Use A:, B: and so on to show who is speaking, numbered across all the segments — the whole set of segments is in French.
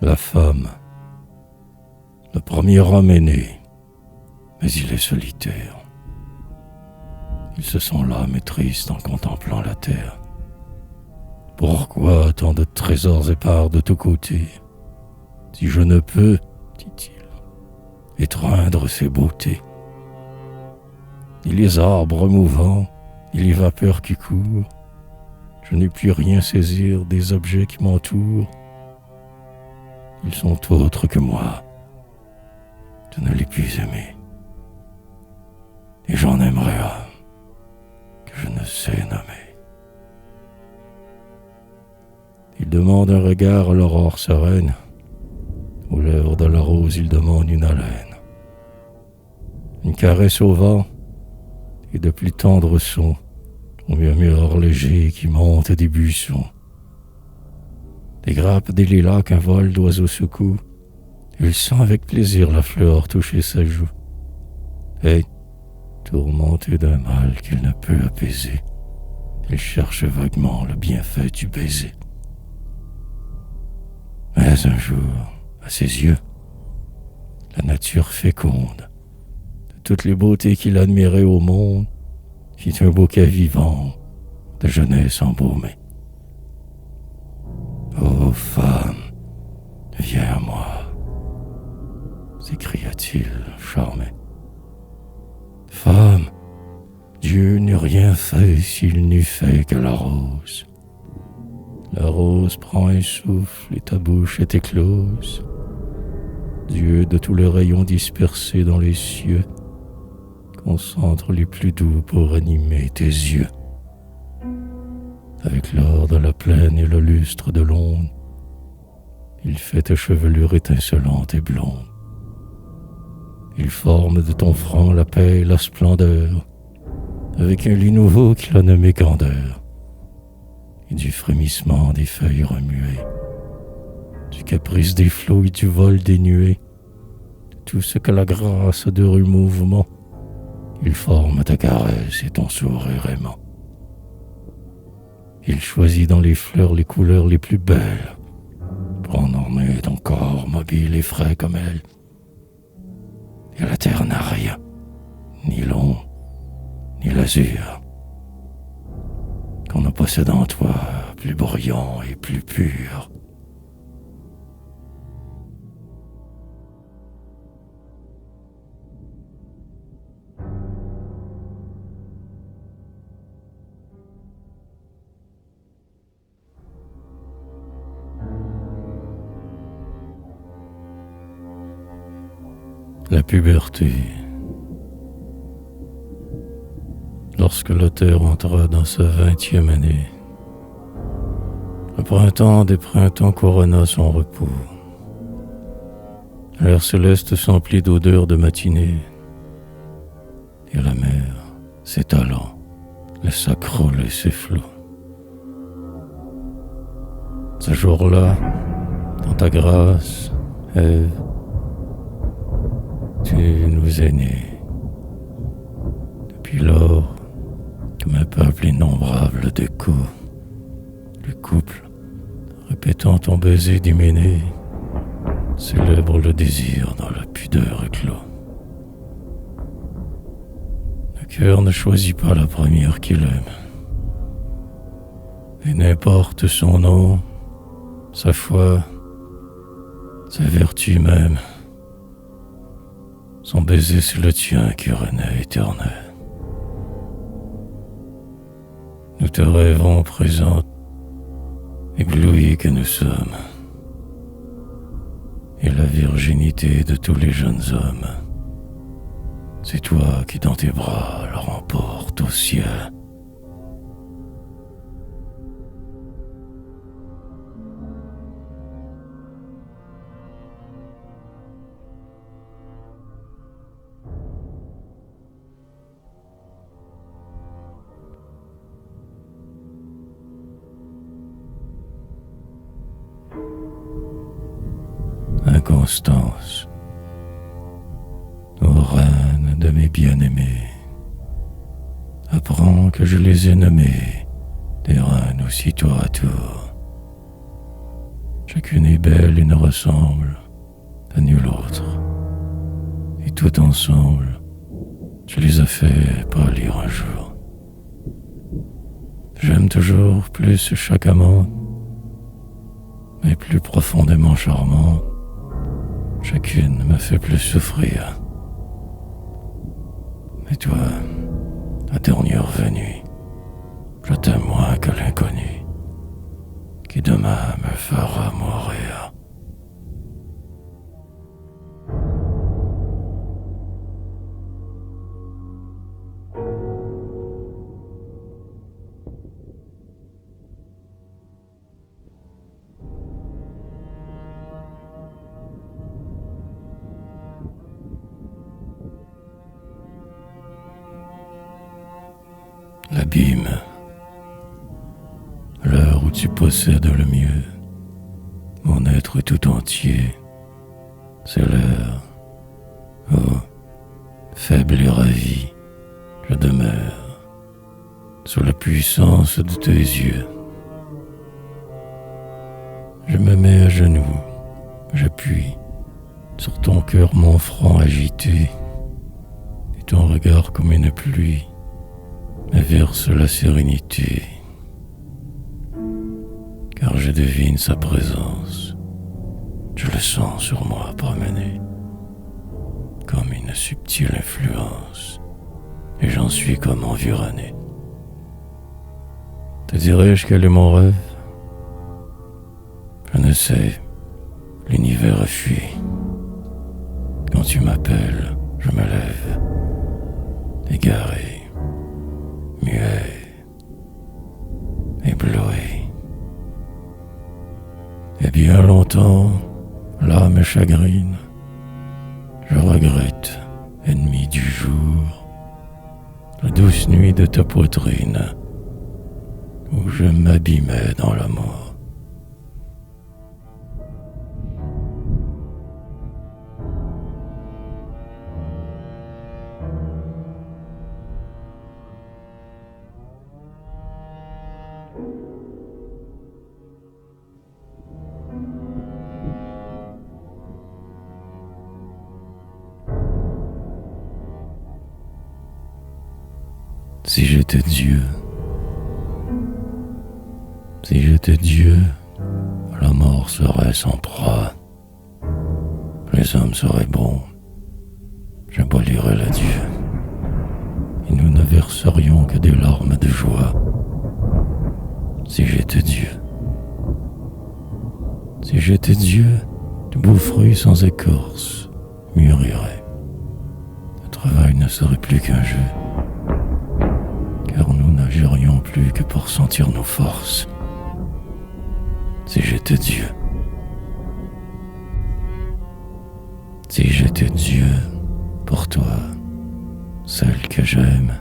A: La femme. Le premier homme est né, mais il est solitaire. Il se sent l'âme et triste en contemplant la terre. Pourquoi tant de trésors épars de tous côtés? Si je ne peux, dit-il, étreindre ces beautés. Ni les arbres mouvants, ni les vapeurs qui courent, je n'ai pu rien saisir des objets qui m'entourent. Ils sont autres que moi. Je ne les puis aimer. Et j'en aimerais un que je ne sais nommer. Il demande un regard à l'aurore sereine. Aux lèvres de la rose, il demande une haleine. Une caresse au vent et de plus tendres sons, au murmure léger qui monte des buissons. Des grappes, des lilas qu'un vol d'oiseaux secoue, il sent avec plaisir la fleur toucher sa joue. Et, tourmenté d'un mal qu'il ne peut apaiser, il cherche vaguement le bienfait du baiser. Mais un jour, à ses yeux, la nature féconde, de toutes les beautés qu'il admirait au monde, fit un bouquet vivant de jeunesse embaumée. Ô femme, viens à moi, s'écria-t-il charmé. Femme, Dieu n'eût rien fait s'il n'eût fait que la rose. La rose prend un souffle et ta bouche est éclose. Dieu, de tous les rayons dispersés dans les cieux, concentre les plus doux pour animer tes yeux. Avec l'or de la plaine et le lustre de l'onde, il fait ta chevelure étincelante et blonde. Il forme de ton front la paix et la splendeur, avec un lit nouveau qu'il a nommé candeur, et du frémissement des feuilles remuées, du caprice des flots et du vol des nuées, de tout ce que la grâce de rude mouvement, il forme ta caresse et ton sourire aimant. Il choisit dans les fleurs les couleurs les plus belles, pour en orner ton corps mobile et frais comme elle. Et la terre n'a rien, ni l'ombre, ni l'azur, qu'on ne possède en toi plus brillant et plus pur. La puberté. Lorsque l'auteur entra dans sa 20e année, le printemps des printemps couronna son repos. L'air céleste s'emplit d'odeurs de matinée, et la mer, s'étalant, laissa crouler ses flots. Ce jour-là, dans ta grâce, Ève, tu nous es né. Depuis lors, comme un peuple innombrable d'échos, le couple, répétant ton baiser d'hyménée, célèbre le désir dans la pudeur éclos. Le cœur ne choisit pas la première qu'il aime, et n'importe son nom, sa foi, sa vertu même, son baiser c'est le tien qui renaît éternel. Nous te rêvons présente, éblouis que nous sommes, et la virginité de tous les jeunes hommes, c'est toi qui dans tes bras la remportes au ciel. Inconstance, ô reine de mes bien-aimés, apprends que je les ai nommés des reines aussi tour à tour. Je Chacune est belle et ne ressemble à nulle autre. Et tout ensemble, tu les as fait pâlir un jour. J'aime toujours plus chaque amant, mais plus profondément charmant, chacune me fait plus souffrir. Et toi, la dernière venue, je t'aime moins que l'inconnu, qui demain me fera mourir. L'abîme, l'heure où tu possèdes le mieux, mon être tout entier, c'est l'heure. Oh, faible et ravi, je demeure sous la puissance de tes yeux. Je me mets à genoux, j'appuie sur ton cœur mon front agité, et ton regard comme une pluie me verse la sérénité, car je devine sa présence, je le sens sur moi promener, comme une subtile influence, et j'en suis comme environné. Te dirais-je quel est mon rêve? Je ne sais, l'univers a fui. Quand tu m'appelles, je me lève, égaré, muet, ébloui. Et bien longtemps, l'âme me chagrine. Je regrette, ennemi du jour, la douce nuit de ta poitrine, où je m'abîmais dans l'amour. Si j'étais Dieu, la mort serait sans proie. Les hommes seraient bons, j'abolirais l'adieu. Et nous ne verserions que des larmes de joie. Si j'étais Dieu, de beaux fruits sans écorce mûriraient. Le travail ne serait plus qu'un jeu, car nous n'agirions plus que pour sentir nos forces. Si j'étais Dieu, pour toi, celle que j'aime,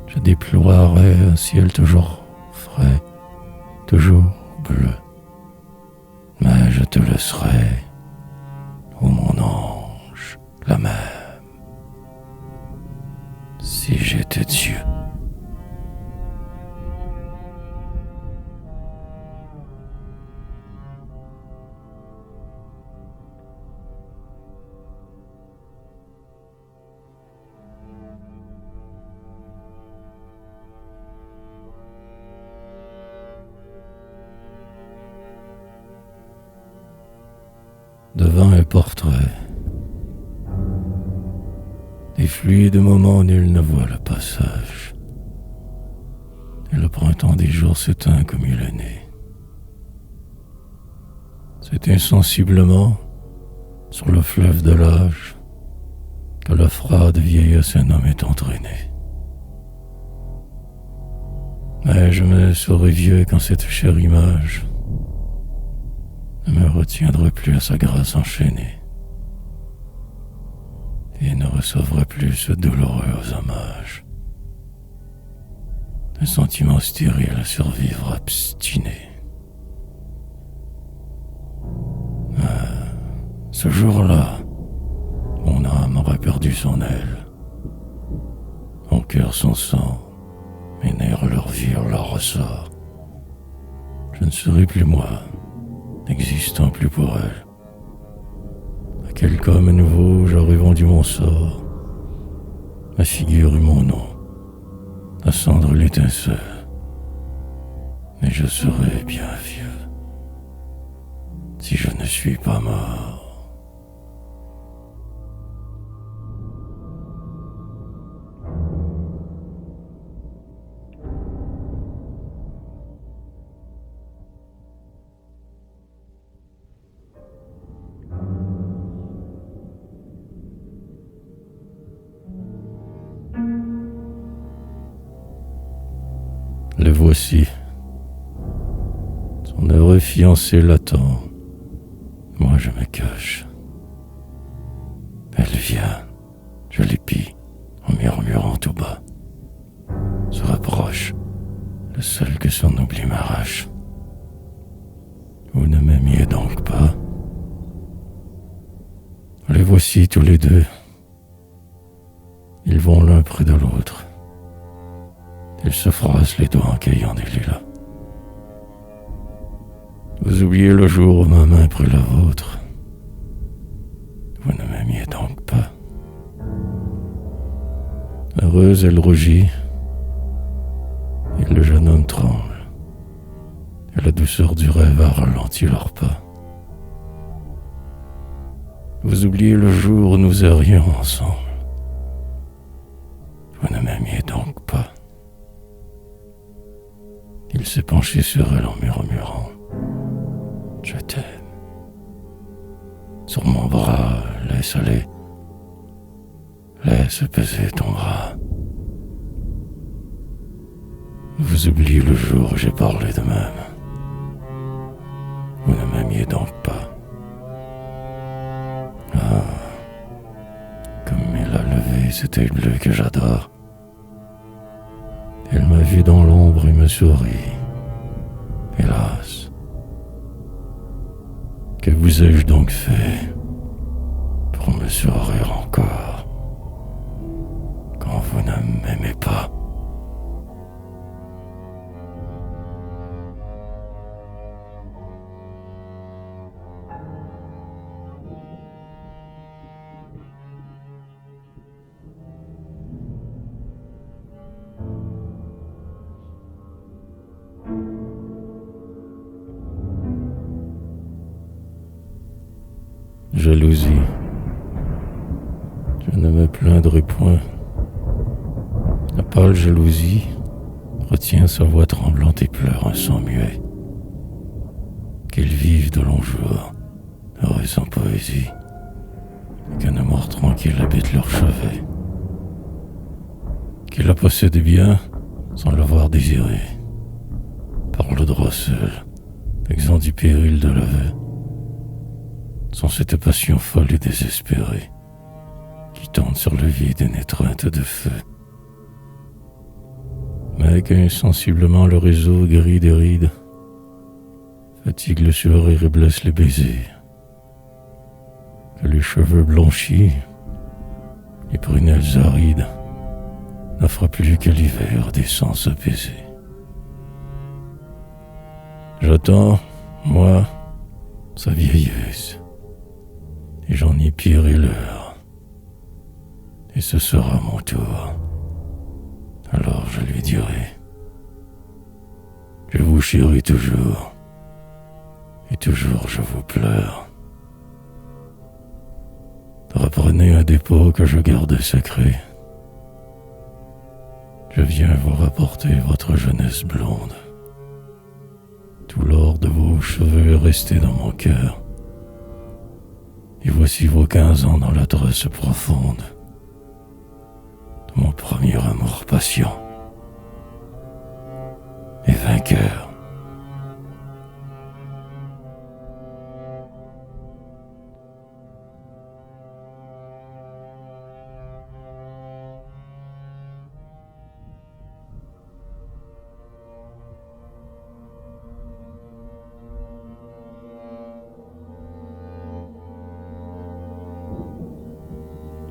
A: je déploierais un ciel toujours frais, toujours bleu. Mais je te laisserai, ô mon ange, la même. Si j'étais Dieu. Devant un portrait, des fluides moments nul ne voit le passage, et le printemps des jours s'éteint comme il est né. C'est insensiblement sur le fleuve de l'âge que la froide vieillesse un homme est entraîné. Mais je me saurai vieux quand cette chère image ne me retiendrait plus à sa grâce enchaînée et ne recevrait plus ce douloureux hommage. Un sentiment stérile à survivre obstiné. Ce jour-là, mon âme aurait perdu son aile, mon cœur son sang, mes nerfs leur vie leur ressort. Je ne serai plus moi, n'existant plus pour elle. À quel homme à nouveau j'aurais vendu mon sort, ma figure et mon nom, à cendre l'étincelle. Mais je serai bien vieux si je ne suis pas mort. Le voici. Son heureux fiancé l'attend. Moi je me cache. Elle vient. Je l'épie en murmurant tout bas. Se rapproche. Le seul que son oubli m'arrache. Vous ne m'aimiez donc pas? Les voici tous les deux. Ils vont l'un près de l'autre. Ils se froissent les doigts en cueillant des lilas. Vous oubliez le jour où ma main prit la vôtre. Vous ne m'aimiez donc pas. Heureuse, elle rougit, et le jeune homme tremble. Et la douceur du rêve a ralenti leurs pas. Vous oubliez le jour où nous errions ensemble. Vous ne m'aimiez donc pas. Il s'est penché sur elle en murmurant « Je t'aime ». Sur mon bras, laisse aller. Laisse peser ton bras. Vous oubliez le jour où j'ai parlé de même. Vous ne m'aimiez donc pas. Ah, comme il a levé cet œil bleu que j'adore. Elle m'a vu dans l'ombre et me sourit. Hélas, que vous ai-je donc fait pour me sourire encore quand vous ne m'aimez pas? Jalousie. Je ne me plaindrai point. La pâle jalousie retient sa voix tremblante et pleure un sang muet. Qu'ils vivent de longs jours, heureux en poésie, et qu'un amour tranquille habite leur chevet. Qu'ils la possèdent bien sans l'avoir désiré, par le droit seul, exempt du péril de l'aveu. Sans cette passion folle et désespérée qui tente sur le vide une étreinte de feu. Mais qu'insensiblement le réseau gris des rides fatigue le sourire et blesse les baisers. Que les cheveux blanchis, les prunelles arides n'offrent plus qu'à l'hiver des sens apaisés. J'attends, moi, sa vieillesse. Et j'en ai piré l'heure. Et ce sera mon tour. Alors je lui dirai: je vous chéris toujours. Et toujours je vous pleure. Reprenez un dépôt que je garde secret. Je viens vous rapporter votre jeunesse blonde. Tout l'or de vos cheveux est resté dans mon cœur. Et voici vos 15 ans dans la tresse profonde de mon premier amour patient et vainqueur.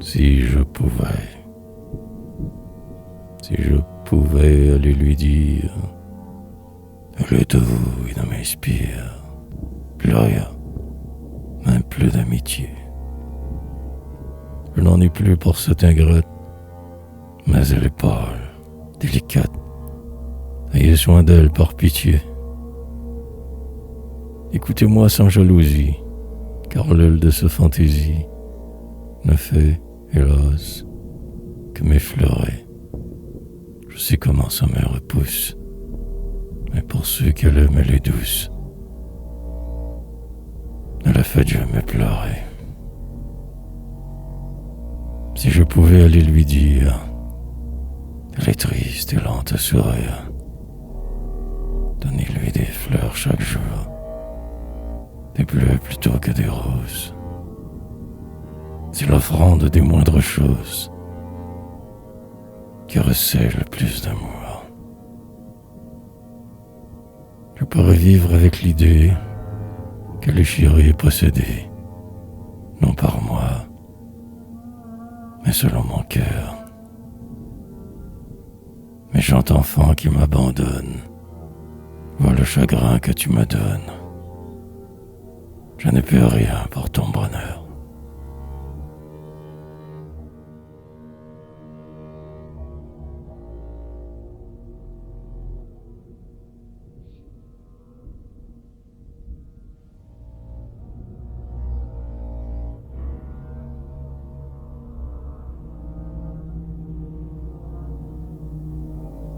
A: Si je pouvais aller lui dire: elle est à vous et ne m'inspire plus rien, même plus d'amitié. Je n'en ai plus pour cette ingrate, mais elle est pâle, délicate. Ayez soin d'elle par pitié. Écoutez-moi sans jalousie, car l'aile de ce fantaisie ne fait, hélas, que m'effleurer. Je sais comment ça me repousse, mais pour ceux qu'elle aime, elle est douce. Elle a fait jamais pleurer. Si je pouvais aller lui dire, elle est triste et lente à sourire, donnez-lui des fleurs chaque jour, des bleus plutôt que des roses. C'est l'offrande des moindres choses qui recèle le plus d'amour. Je pourrais vivre avec l'idée qu'elle est chérie et possédée, non par moi, mais selon mon cœur. Méchant enfant qui m'abandonne, vois le chagrin que tu me donnes. Je ne peux rien pour ton bonheur.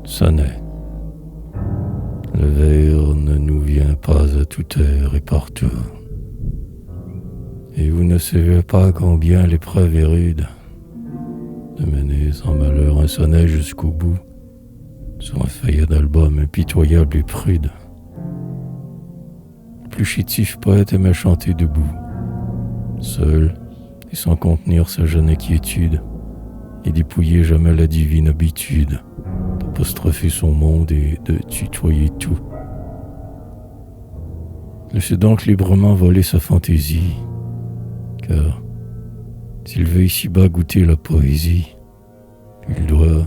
A: Sonnet. Le verre ne nous vient pas à toute heure et partout. Et vous ne savez pas combien l'épreuve est rude de mener sans malheur un sonnet jusqu'au bout, sur un feuillet d'album impitoyable et prude. Le plus chétif poète aimait chanter debout, seul et sans contenir sa jeune inquiétude, et dépouiller jamais la divine habitude d'apostropher son monde et de tutoyer tout. Laissez donc librement voler sa fantaisie, car s'il veut ici-bas goûter la poésie, il doit,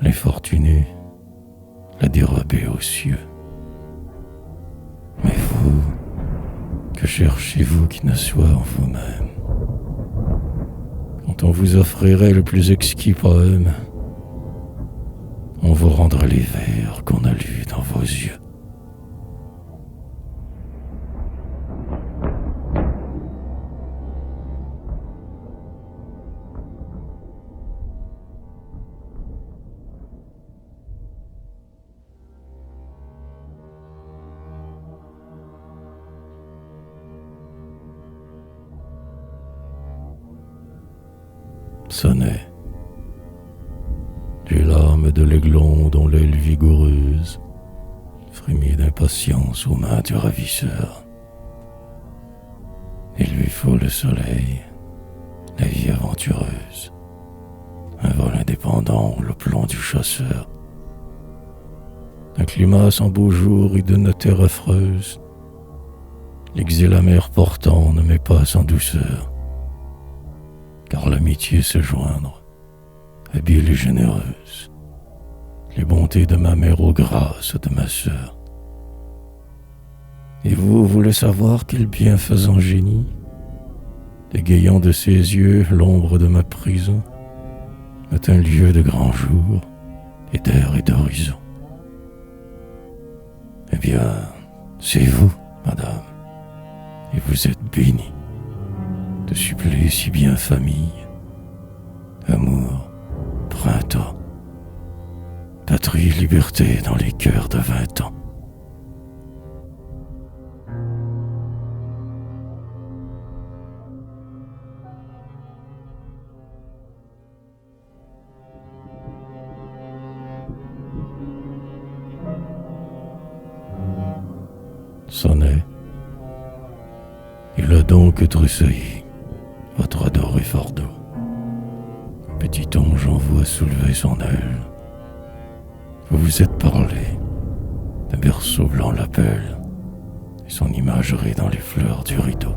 A: l'infortuné, la dérober aux cieux. Mais vous, que cherchez-vous qui ne soit en vous-même? Quand on vous offrirait le plus exquis poème, on vous rendrait les vers qu'on a lus dans vos yeux. Sonnet. J'ai l'âme de l'aiglon dont l'aile vigoureuse frémit d'impatience aux mains du ravisseur. Il lui faut le soleil, la vie aventureuse, un vol indépendant ou le plomb du chasseur. Un climat sans beau jour et de terre affreuse, l'exil amer portant ne met pas sans douceur. Car l'amitié se joindre, habile et généreuse, les bontés de ma mère aux grâces de ma sœur. Et vous voulez savoir quel bienfaisant génie, égayant de ses yeux l'ombre de ma prison, est un lieu de grand jour et d'air et d'horizon. Eh bien, c'est vous, madame, et vous êtes bénie de suppléer si bien famille, amour, printemps, patrie, liberté dans les cœurs de 20 ans. Sonnet. Il a donc tressailli votre adoré fardeau. Petit ange en vous a soulevé son aile. Vous vous êtes parlé, d'un berceau blanc l'appelle, et son imagerie dans les fleurs du rideau.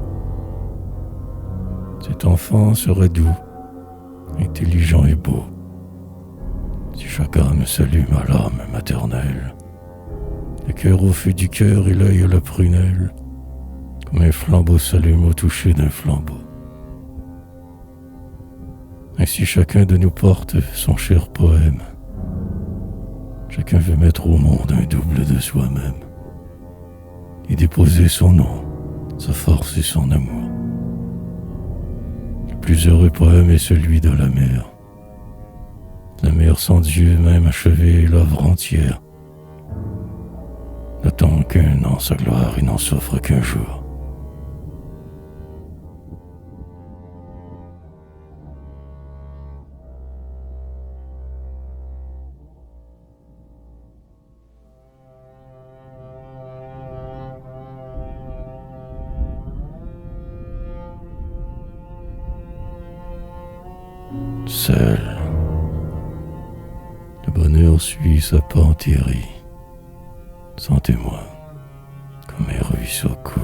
A: Cet enfant serait doux, intelligent et beau, si chaque âme s'allume à l'âme maternelle, le cœur au feu du cœur et l'œil à la prunelle, comme un flambeau s'allume au toucher d'un flambeau. Ainsi chacun de nous porte son cher poème. Chacun veut mettre au monde un double de soi-même et déposer son nom, sa force et son amour. Le plus heureux poème est celui de la mer. La mer sans Dieu même achevé l'œuvre entière. N'attend qu'un an sa gloire et n'en souffre qu'un jour. Seul, le bonheur suit sa pantérie, sans témoin, comme un ruisseau coule.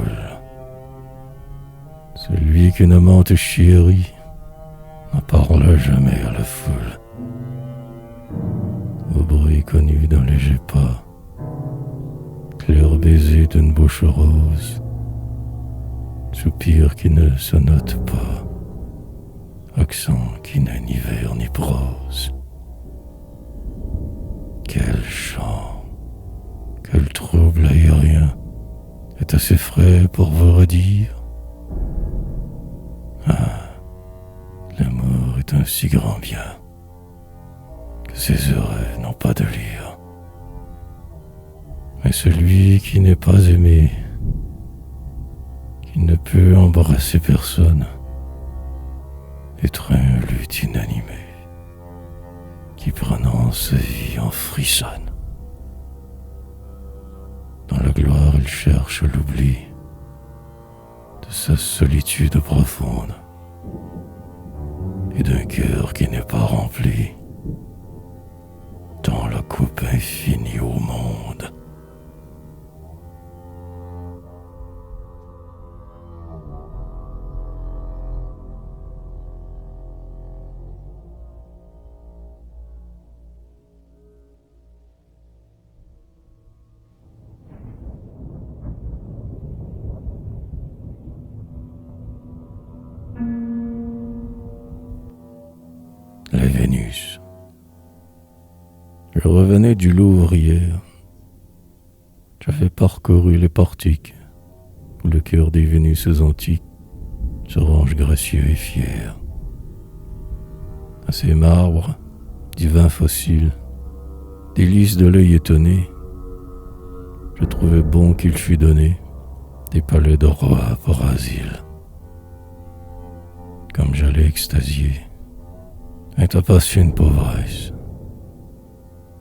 A: Celui qu'une amante chérit n'en parle jamais à la foule. Au bruit connu d'un léger pas, clair baiser d'une bouche rose, soupir qui ne se note pas, accent qui n'est ni vers ni prose. Quel chant, quel trouble aérien est assez frais pour vous redire. Ah, l'amour est un si grand bien que ses heureux n'ont pas de lire. Mais celui qui n'est pas aimé, qui ne peut embrasser personne, être un luth inanimé, qui prenant sa vie en frissonne. Dans la gloire, il cherche l'oubli de sa solitude profonde et d'un cœur qui n'est pas rempli, dans la coupe infinie au monde. La Vénus. Je revenais du Louvre hier. J'avais parcouru les portiques où le cœur des Vénus antiques se range gracieux et fier. À ces marbres, divins fossiles, délices de l'œil étonné, je trouvais bon qu'il fût donné des palais de rois pour asile. Comme j'allais extasier, vint à passer une pauvresse.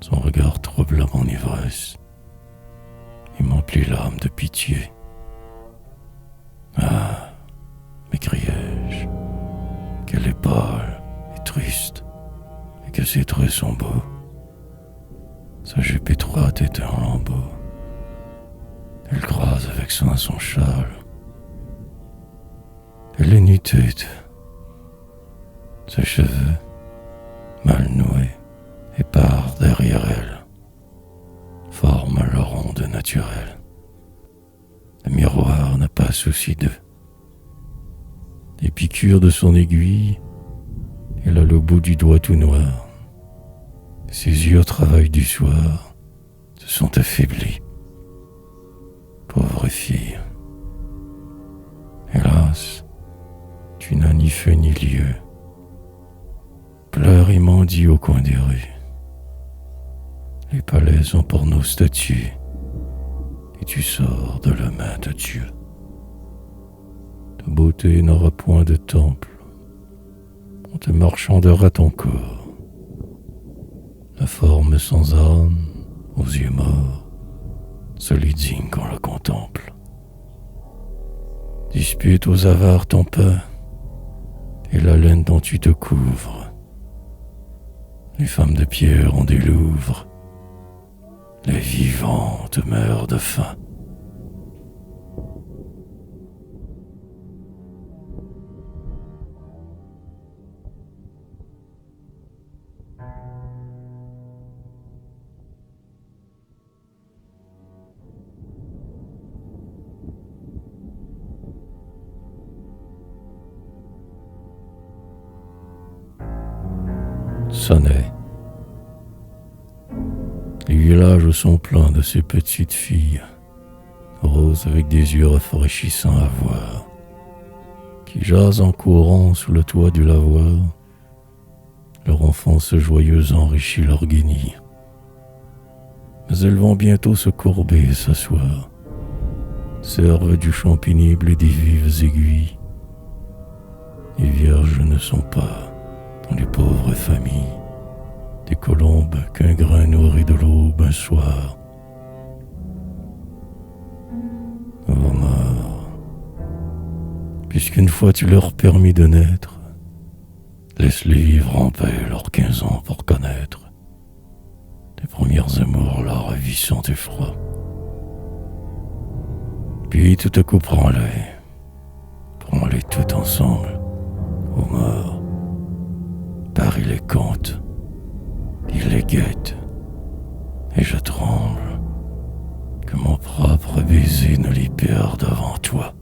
A: Son regard troubla mon ivresse et m'emplit l'âme de pitié. Ah, m'écriai-je, qu'elle est pâle et triste et que ses traits sont beaux. Sa jupe étroite est un lambeau. Elle croise avec soin son châle. Elle est nu-tête. Ses cheveux, mal noués, et part derrière elle, forme leur onde naturelle. Le miroir n'a pas souci d'eux. Les piqûres de son aiguille, elle a le bout du doigt tout noir. Ses yeux au travail du soir se sont affaiblis. Pauvre fille, hélas, tu n'as ni feu ni lieu. Pleure et mendie au coin des rues. Les palais sont pour nos statues, et tu sors de la main de Dieu. Ta beauté n'aura point de temple, on te marchandera ton corps. La forme sans âme, aux yeux morts, solide digne qu'on la contemple. Dispute aux avares ton pain, et la laine dont tu te couvres. Les femmes de pierre ont des louvres, les vivantes meurent de faim. sonnait. Les villages sont pleins de ces petites filles, roses avec des yeux rafraîchissants à voir, qui jasent en courant sous le toit du lavoir. Leur enfance joyeuse enrichit leur guenille. Mais elles vont bientôt se courber et s'asseoir, servent du champ pénible et des vives aiguilles. Les vierges ne sont pas, dans les pauvres familles, des colombes qu'un grain nourrit de l'aube un soir. Oh mort, puisqu'une fois tu leur permis de naître, laisse-les vivre en paix leurs 15 ans pour connaître tes premières amours, là ravissant et froid. Puis tout à coup prends-les tout ensemble, ô mort. Paris les compte, il les guette, et je tremble que mon propre baiser ne les perde avant toi.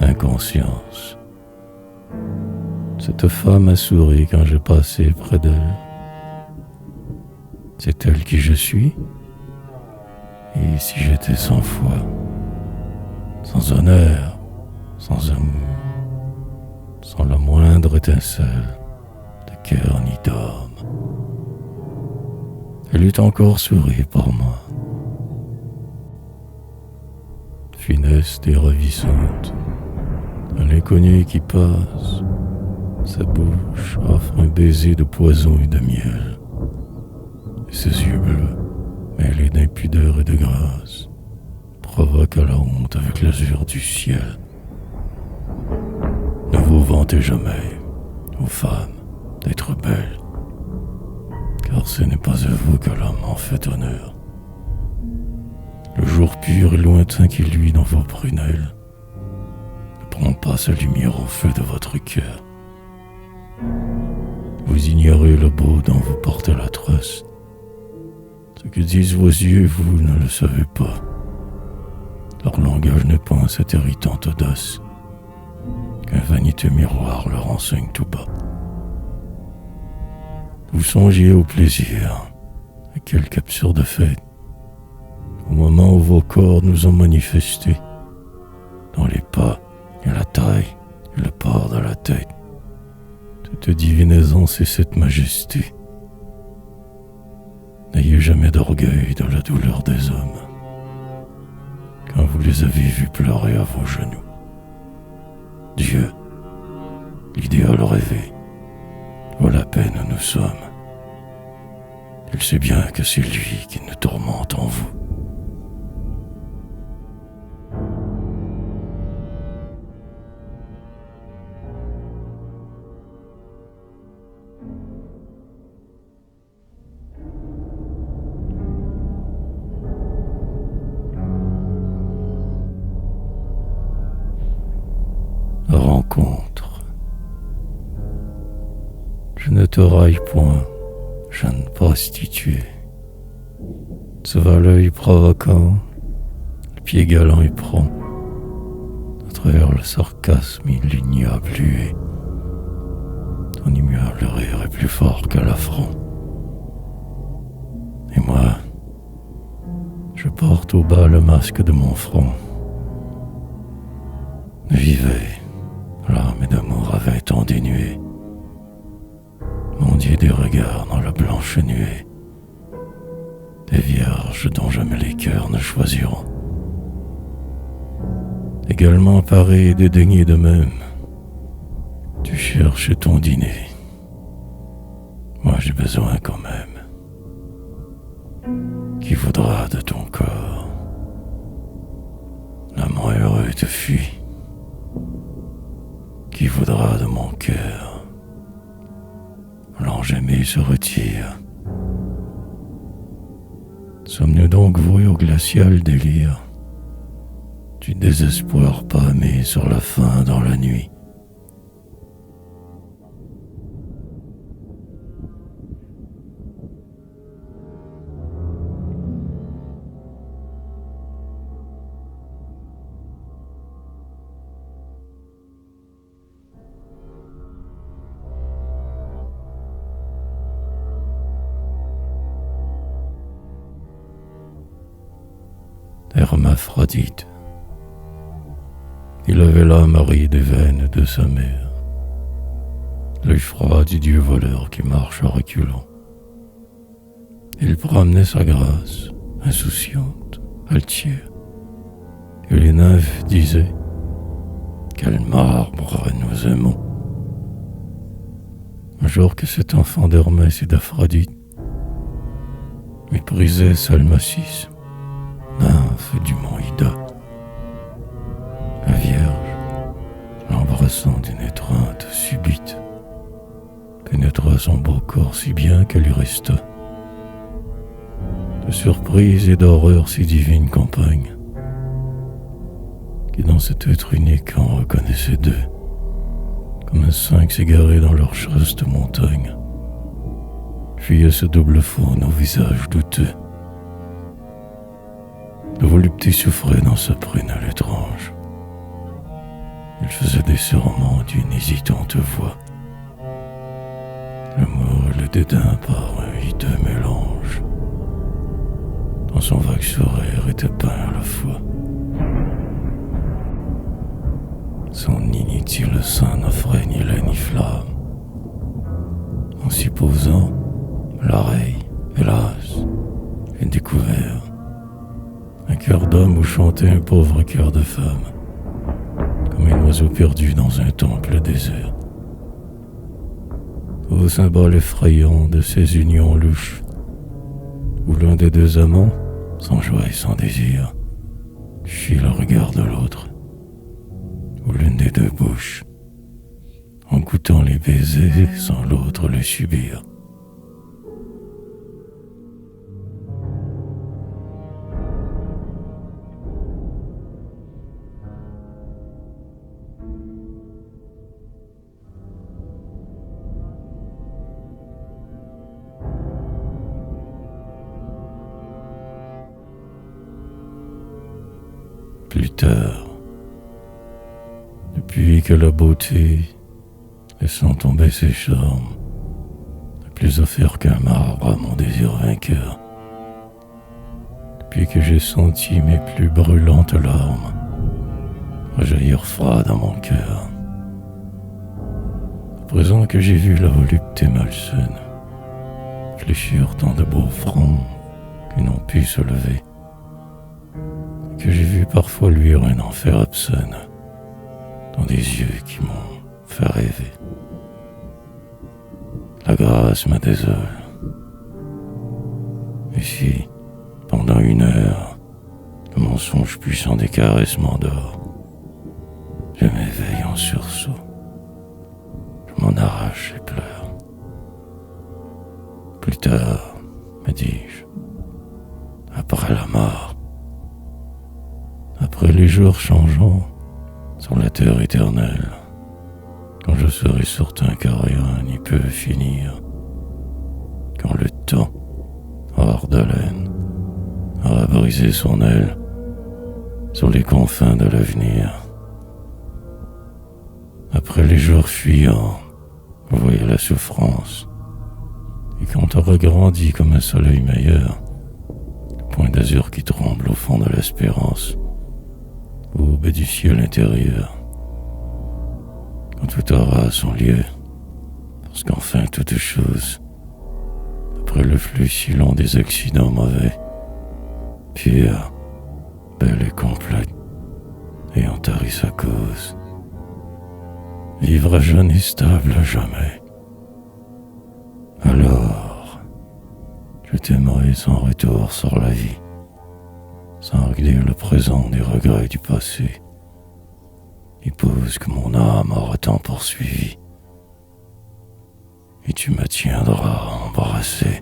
A: Inconscience. Cette femme a souri quand j'ai passé près d'elle. C'est elle qui je suis. Et si j'étais sans foi, sans honneur, sans amour, sans la moindre étincelle de cœur ni d'âme, elle eût encore souri pour moi. Funeste et ravissante, un inconnu qui passe, sa bouche offre un baiser de poison et de miel, et ses yeux bleus, mêlés d'impudeur et de grâce, provoquent la honte avec l'azur du ciel. Ne vous vantez jamais, ô femmes, d'être belles, car ce n'est pas à vous que l'homme en fait honneur. Le jour pur et lointain qui luit dans vos prunelles ne prend pas sa lumière au feu de votre cœur. Vous ignorez le beau dont vous portez la trust. Ce que disent vos yeux, vous ne le savez pas. Leur langage n'est pas cette irritante audace qu'un vaniteux miroir leur enseigne tout bas. Vous songiez au plaisir, à quelque absurde fête, au moment où vos corps nous ont manifesté, dans les pas et la taille et le port de la tête, cette divine aisance et cette majesté. N'ayez jamais d'orgueil de la douleur des hommes, quand vous les avez vus pleurer à vos genoux. Dieu, l'idéal rêvé, vaut la peine où nous sommes. Il sait bien que c'est lui qui nous tourmente en vous. Rencontre. Je ne te raille point, jeune prostituée. Ce va l'œil provoquant, le pied galant et prompt, à travers le sarcasme et l'ignoble huée. Ton immuable rire est plus fort que l'affront. Et moi, je porte au bas le masque de mon front. Vivez, l'âme d'amour avait tant dénué. Mondier des regards dans la blanche nuée, des vierges dont jamais les cœurs ne choisiront. Également parés et dédaignés de même, tu cherches ton dîner. Moi j'ai besoin quand même. Qui voudra de ton corps? L'amant heureux te fuit. Qui voudra de mon cœur? L'ange aimé se retire. Sommes-nous donc voués au glacial délire? du désespoir pâmé sur la faim dans la nuit. Hermaphrodite. Il avait l'âme aride et vaine de sa mère, l'œil froid du dieu voleur qui marche à reculons. Il promenait sa grâce, insouciante, altière, et les nymphes disaient « Quel marbre nous aimons !» Un jour que cet enfant d'Hermès et d'Aphrodite méprisait Salmacis, nymphe du mont Ida, la Vierge, l'embrassant d'une étreinte subite, pénétra son beau corps si bien qu'elle lui resta, de surprise et d'horreur si divine compagne, qui dans cet être unique en reconnaissait deux, comme un sphinx égaré dans leur chaste montagne, fuyait ce double faune au visage douteux. De volupté souffrait dans sa prunelle étrange. Il faisait des serments d'une hésitante voix. L'amour et le dédain par un hideux mélange. Dans son vague sourire était peint à la fois. Son inutile sein n'offrait ni lait ni flamme. En s'y posant, l'oreille, hélas, est découvert. Un cœur d'homme où chantait un pauvre cœur de femme, comme un oiseau perdu dans un temple désert. Ô symbole effrayant de ces unions louches, où l'un des deux amants, sans joie et sans désir, fuit le regard de l'autre, où l'une des deux bouches, en goûtant les baisers sans l'autre les subir. Plus tard, depuis que la beauté, laissant tomber ses charmes, n'a plus offert qu'un marbre à mon désir vainqueur, depuis que j'ai senti mes plus brûlantes larmes rejaillir froid dans mon cœur, à présent que j'ai vu la volupté malsaine fléchir tant de beaux fronts qui n'ont pu se lever, que j'ai vu parfois luire un enfer obscène dans des yeux qui m'ont fait rêver. La grâce me désole. Et si, pendant 1 heure, le mensonge puissant des caresses m'endort, je m'éveille en sursaut, je m'en arrache et pleure. Plus tard, me dis-je, après la mort, après les jours changeants sur la terre éternelle, quand je serai certain que rien n'y peut finir, quand le temps, hors d'haleine, aura brisé son aile sur les confins de l'avenir. Après les jours fuyants, vous voyez la souffrance, et quand aura grandi comme un soleil meilleur, le point d'azur qui tremble au fond de l'espérance, au bas du ciel intérieur, quand tout aura son lieu, parce qu'enfin toute chose, après le flux si long des accidents mauvais, pure, belle et complète, ayant tari sa cause, vivra jeune et stable à jamais. Alors, je t'aimerai sans retour sur la vie, sans régler le présent des regrets du passé, épouse que mon âme aura tant poursuivi, et tu me tiendras embrassé